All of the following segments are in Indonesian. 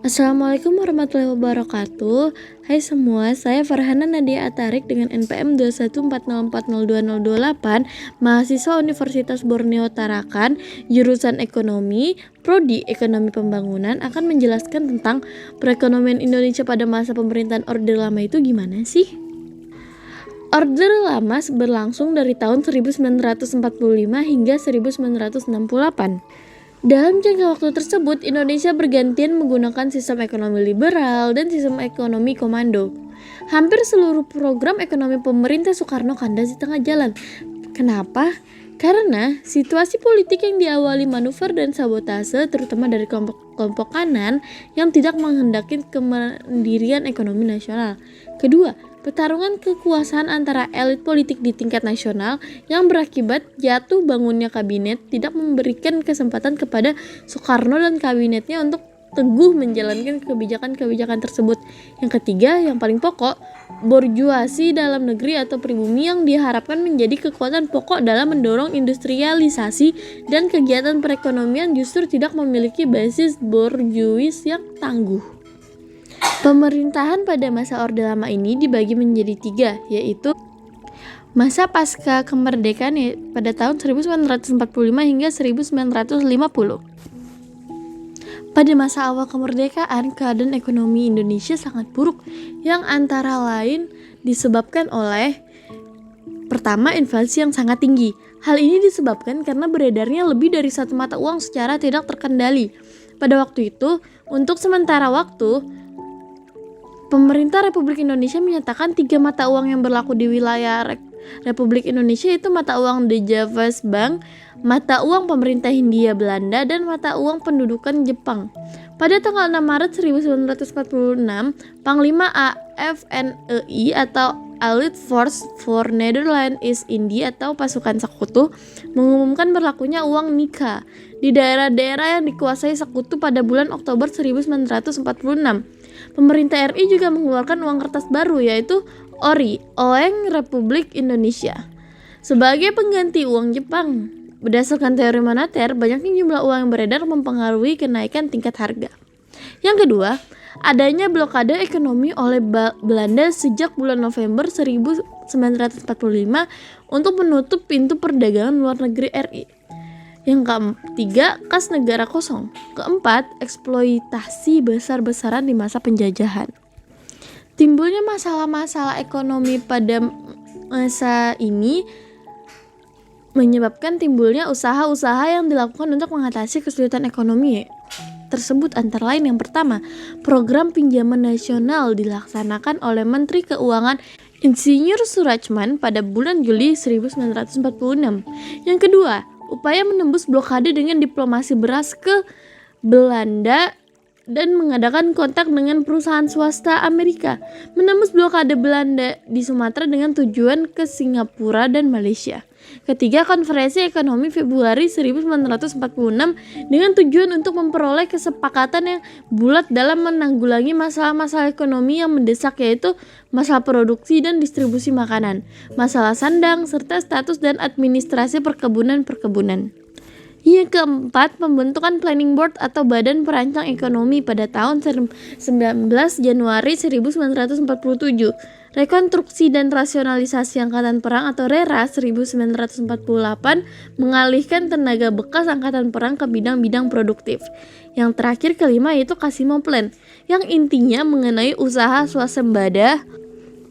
Assalamualaikum warahmatullahi wabarakatuh. Hai semua, saya Farhana Nadia Atarik dengan NPM 21404022028, mahasiswa Universitas Borneo Tarakan, jurusan Ekonomi, Prodi Ekonomi Pembangunan, akan menjelaskan tentang perekonomian Indonesia pada masa pemerintahan Orde Lama itu gimana sih? Orde Lama berlangsung dari tahun 1945 hingga 1968. Dalam jangka waktu tersebut, Indonesia bergantian menggunakan sistem ekonomi liberal dan sistem ekonomi komando. Hampir seluruh program ekonomi pemerintah Soekarno kandas di tengah jalan. Kenapa? Karena situasi politik yang diawali manuver dan sabotase, terutama dari kelompok kanan yang tidak menghendaki kemandirian ekonomi nasional. Kedua, pertarungan kekuasaan antara elit politik di tingkat nasional yang berakibat jatuh bangunnya kabinet tidak memberikan kesempatan kepada Soekarno dan kabinetnya untuk teguh menjalankan kebijakan-kebijakan tersebut. Yang ketiga, yang paling pokok, borjuasi dalam negeri atau pribumi yang diharapkan menjadi kekuatan pokok dalam mendorong industrialisasi dan kegiatan perekonomian justru tidak memiliki basis borjuis yang tangguh. Pemerintahan pada masa Orde Lama ini dibagi menjadi tiga, yaitu masa pasca kemerdekaan pada tahun 1945 hingga 1950. Pada masa awal kemerdekaan, keadaan ekonomi Indonesia sangat buruk, yang antara lain disebabkan oleh pertama, inflasi yang sangat tinggi. Hal ini disebabkan karena beredarnya lebih dari satu mata uang secara tidak terkendali. Pada waktu itu, untuk sementara waktu, pemerintah Republik Indonesia menyatakan 3 mata uang yang berlaku di wilayah Republik Indonesia, itu mata uang The Javas Bank, mata uang pemerintah Hindia Belanda, dan mata uang pendudukan Jepang. Pada tanggal 6 Maret 1946, Panglima AFNEI atau Allied Force for Netherlands East India atau pasukan Sekutu mengumumkan berlakunya uang Nika di daerah-daerah yang dikuasai Sekutu pada bulan Oktober 1946. Pemerintah RI juga mengeluarkan uang kertas baru, yaitu ORI, Oeng Republik Indonesia, sebagai pengganti uang Jepang. Berdasarkan teori moneter, banyaknya jumlah uang yang beredar mempengaruhi kenaikan tingkat harga. Yang kedua, adanya blokade ekonomi oleh Belanda sejak bulan November 1945 untuk menutup pintu perdagangan luar negeri RI. Yang ketiga, kas negara kosong. Keempat, eksploitasi besar-besaran di masa penjajahan. Timbulnya masalah-masalah ekonomi pada masa ini menyebabkan timbulnya usaha-usaha yang dilakukan untuk mengatasi kesulitan ekonomi tersebut, antara lain yang pertama, program pinjaman nasional dilaksanakan oleh Menteri Keuangan Insinyur Suratman pada bulan Juli 1946. Yang kedua, upaya menembus blokade dengan diplomasi beras ke Belanda dan mengadakan kontak dengan perusahaan swasta Amerika, menembus blokade Belanda di Sumatera dengan tujuan ke Singapura dan Malaysia. Ketiga, konferensi ekonomi Februari 1946 dengan tujuan untuk memperoleh kesepakatan yang bulat dalam menanggulangi masalah-masalah ekonomi yang mendesak, yaitu masalah produksi dan distribusi makanan, masalah sandang, serta status dan administrasi perkebunan. Yang keempat, pembentukan Planning Board atau Badan Perancang Ekonomi pada tahun 19 Januari 1947. Rekonstruksi dan Rasionalisasi Angkatan Perang atau RERA 1948 mengalihkan tenaga bekas Angkatan Perang ke bidang-bidang produktif. Yang terakhir, kelima, yaitu Kasimo Plan, yang intinya mengenai usaha swasembada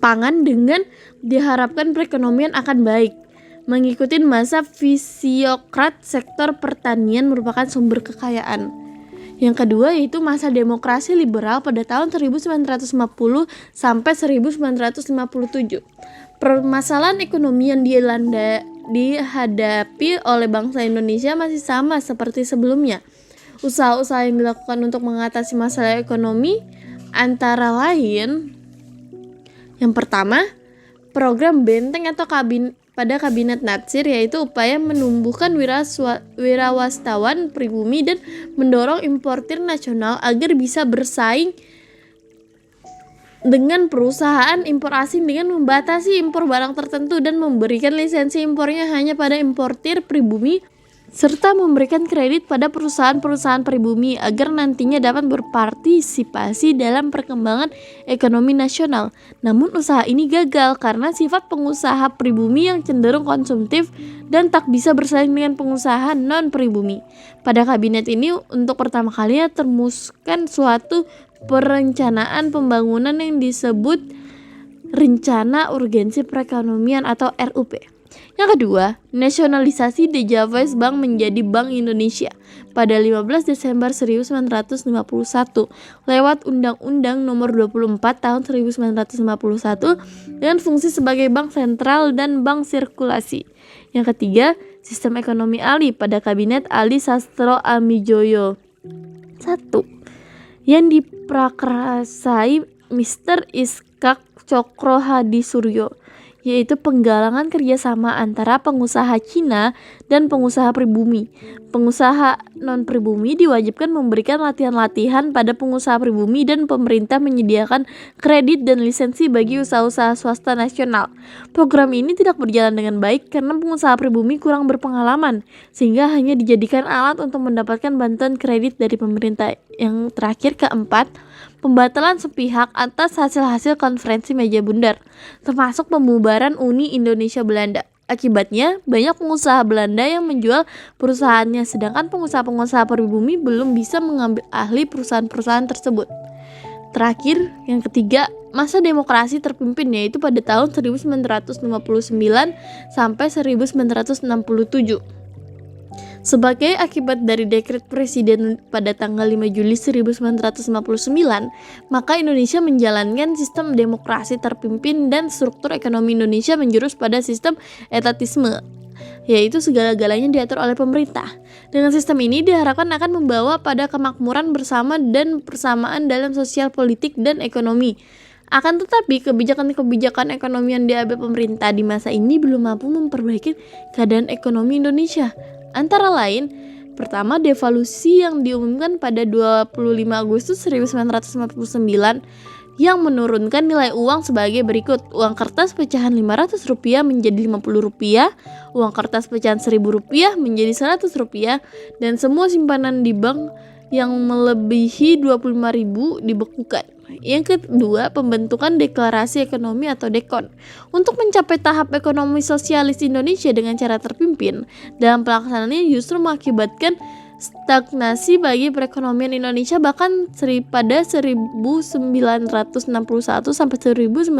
pangan dengan diharapkan perekonomian akan baik. Mengikuti masa fisiokrat, sektor pertanian merupakan sumber kekayaan. Yang kedua, yaitu masa demokrasi liberal pada tahun 1950 sampai 1957. Permasalahan ekonomi yang dihadapi oleh bangsa Indonesia masih sama seperti sebelumnya. Usaha-usaha yang dilakukan untuk mengatasi masalah ekonomi antara lain, yang pertama, program benteng atau pada kabinet Natsir, yaitu upaya menumbuhkan wirawastawan pribumi dan mendorong importir nasional agar bisa bersaing dengan perusahaan impor asing dengan membatasi impor barang tertentu dan memberikan lisensi impornya hanya pada importir pribumi serta memberikan kredit pada perusahaan-perusahaan pribumi agar nantinya dapat berpartisipasi dalam perkembangan ekonomi nasional. Namun usaha ini gagal karena sifat pengusaha pribumi yang cenderung konsumtif dan tak bisa bersaing dengan pengusaha non-pribumi. Pada kabinet ini untuk pertama kalinya termuskan suatu perencanaan pembangunan yang disebut Rencana Urgensi Perekonomian atau RUP. Yang kedua, nasionalisasi The Javas Bank menjadi Bank Indonesia pada 15 Desember 1951 lewat Undang-Undang Nomor 24 Tahun 1951 dengan fungsi sebagai bank sentral dan bank sirkulasi. Yang ketiga, sistem ekonomi ALI pada Kabinet Ali Sastro Amijoyo 1 yang diprakarsai Mr. Iskak Cokro Hadi Suryo, yaitu penggalangan kerjasama antara pengusaha Cina dan pengusaha pribumi. Pengusaha non-pribumi diwajibkan memberikan latihan-latihan pada pengusaha pribumi dan pemerintah menyediakan kredit dan lisensi bagi usaha-usaha swasta nasional. Program ini tidak berjalan dengan baik karena pengusaha pribumi kurang berpengalaman, sehingga hanya dijadikan alat untuk mendapatkan bantuan kredit dari pemerintah. Yang terakhir, keempat, pembatalan sepihak atas hasil-hasil konferensi meja bundar, termasuk pembubaran Uni Indonesia Belanda. Akibatnya, banyak pengusaha Belanda yang menjual perusahaannya, sedangkan pengusaha-pengusaha pribumi belum bisa mengambil alih perusahaan-perusahaan tersebut. Terakhir, yang ketiga, masa demokrasi terpimpin, yaitu pada tahun 1959 sampai 1967. Sebagai akibat dari dekret presiden pada tanggal 5 Juli 1959, maka Indonesia menjalankan sistem demokrasi terpimpin dan struktur ekonomi Indonesia menjurus pada sistem etatisme, yaitu segala-galanya diatur oleh pemerintah. Dengan sistem ini diharapkan akan membawa pada kemakmuran bersama dan persamaan dalam sosial, politik, dan ekonomi. Akan tetapi, kebijakan-kebijakan ekonomi yang diambil pemerintah di masa ini belum mampu memperbaiki keadaan ekonomi Indonesia. Antara lain, pertama, devaluasi yang diumumkan pada 25 Agustus 1959 yang menurunkan nilai uang sebagai berikut: uang kertas pecahan Rp500 menjadi Rp50, uang kertas pecahan Rp1000 menjadi Rp100, dan semua simpanan di bank yang melebihi Rp25.000 dibekukan. Yang kedua, pembentukan deklarasi ekonomi atau DEKON. Untuk mencapai tahap ekonomi sosialis Indonesia dengan cara terpimpin, dalam pelaksanaannya justru mengakibatkan stagnasi bagi perekonomian Indonesia, bahkan pada 1961 sampai 1962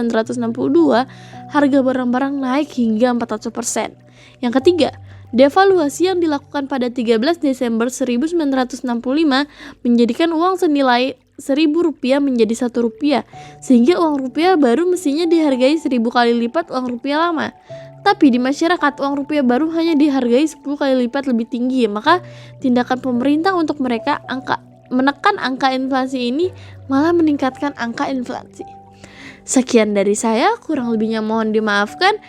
harga barang-barang naik hingga 400%. Yang ketiga, devaluasi yang dilakukan pada 13 Desember 1965 menjadikan uang senilai Rp1.000 menjadi Rp1, sehingga uang rupiah baru mestinya dihargai 1000 kali lipat uang rupiah lama. Tapi di masyarakat, uang rupiah baru hanya dihargai 10 kali lipat lebih tinggi. Maka tindakan pemerintah untuk menekan angka inflasi ini malah meningkatkan angka inflasi. Sekian dari saya, kurang lebihnya mohon dimaafkan.